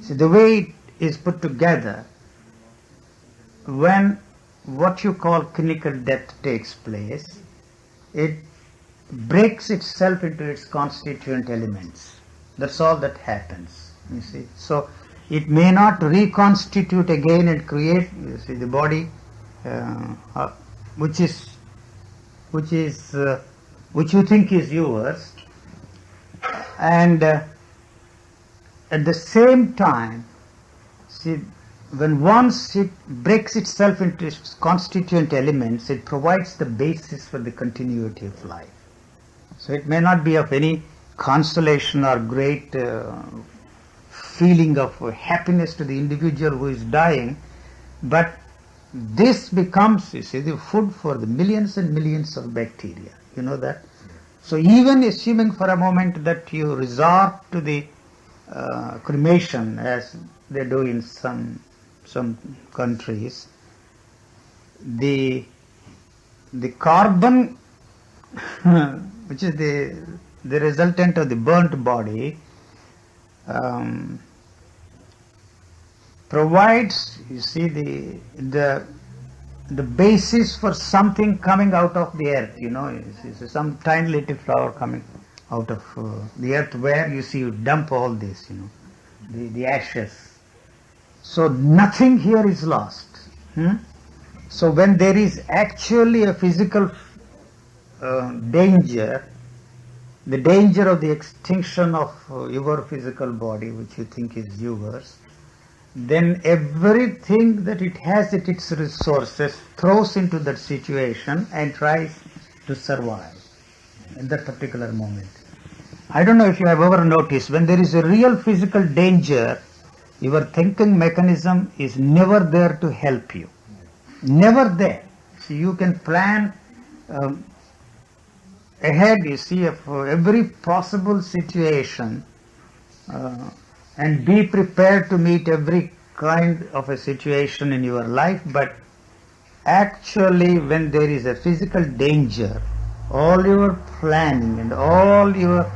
See, the way it is put together, when what you call clinical death takes place, it breaks itself into its constituent elements. That's all that happens, you see. So it may not reconstitute again and create, you see, the body which you think is yours, and at the same time, see, when once it breaks itself into its constituent elements, it provides the basis for the continuity of life. So it may not be of any consolation or great feeling of happiness to the individual who is dying, but this becomes, you see, the food for the millions and millions of bacteria. You know that? So even assuming for a moment that you resort to the cremation, as they do in some countries, the carbon which is the resultant of the burnt body provides, you see, the basis for something coming out of the earth, you know, some tiny little flower coming out of the earth, where you see you dump all this, you know, the ashes. So nothing here is lost. So when there is actually a physical danger, the danger of the extinction of your physical body, which you think is yours, then everything that it has at its resources throws into that situation and tries to survive in that particular moment. I don't know if you have ever noticed, when there is a real physical danger, your thinking mechanism is never there to help you. Never there. So you can plan ahead, you see, of every possible situation and be prepared to meet every kind of a situation in your life, but actually when there is a physical danger, all your planning and all your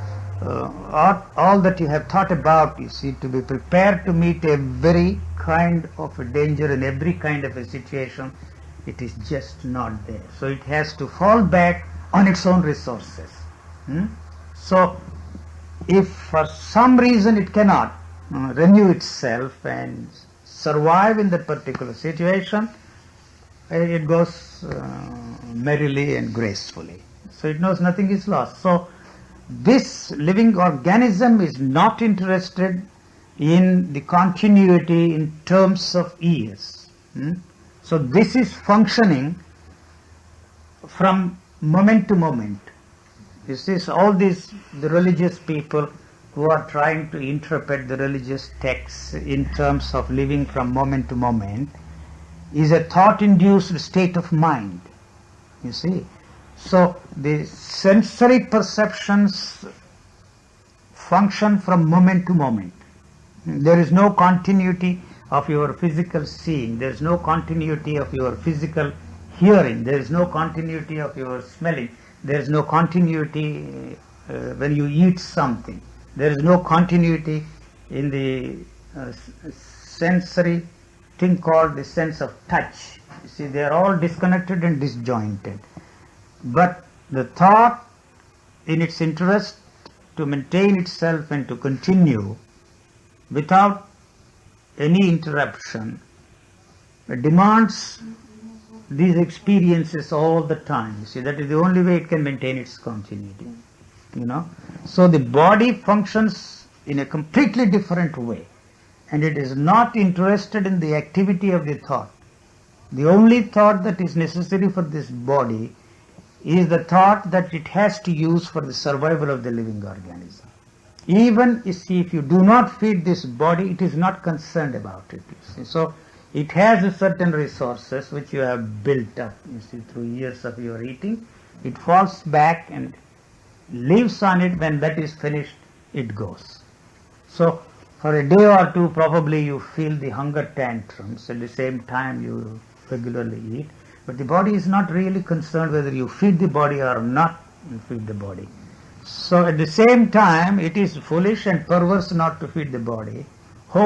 all that you have thought about, you see, to be prepared to meet every kind of a danger in every kind of a situation, it is just not there. So it has to fall back on its own resources. So if for some reason it cannot renew itself and survive in that particular situation, it goes merrily and gracefully. So it knows nothing is lost. So this living organism is not interested in the continuity in terms of years. So this is functioning from moment to moment. You see, so all these, the religious people who are trying to interpret the religious texts in terms of living from moment to moment, is a thought-induced state of mind, you see. So the sensory perceptions function from moment to moment. There is no continuity of your physical seeing, there is no continuity of your physical hearing, there is no continuity of your smelling, there is no continuity when you eat something, there is no continuity in the sensory thing called the sense of touch. You see, they are all disconnected and disjointed. But the thought, in its interest to maintain itself and to continue without any interruption, demands these experiences all the time. You see, that is the only way it can maintain its continuity. You know, so the body functions in a completely different way, and it is not interested in the activity of the thought. The only thought that is necessary for this body is the thought that it has to use for the survival of the living organism. Even, you see, if you do not feed this body, it is not concerned about it. You see. So it has a certain resources which you have built up, you see, through years of your eating. It falls back and lives on it. When that is finished, it goes. So for a day or two, probably you feel the hunger tantrums. At the same time, you regularly eat. But the body is not really concerned whether you feed the body or not feed the body. So at the same time, it is foolish and perverse not to feed the body.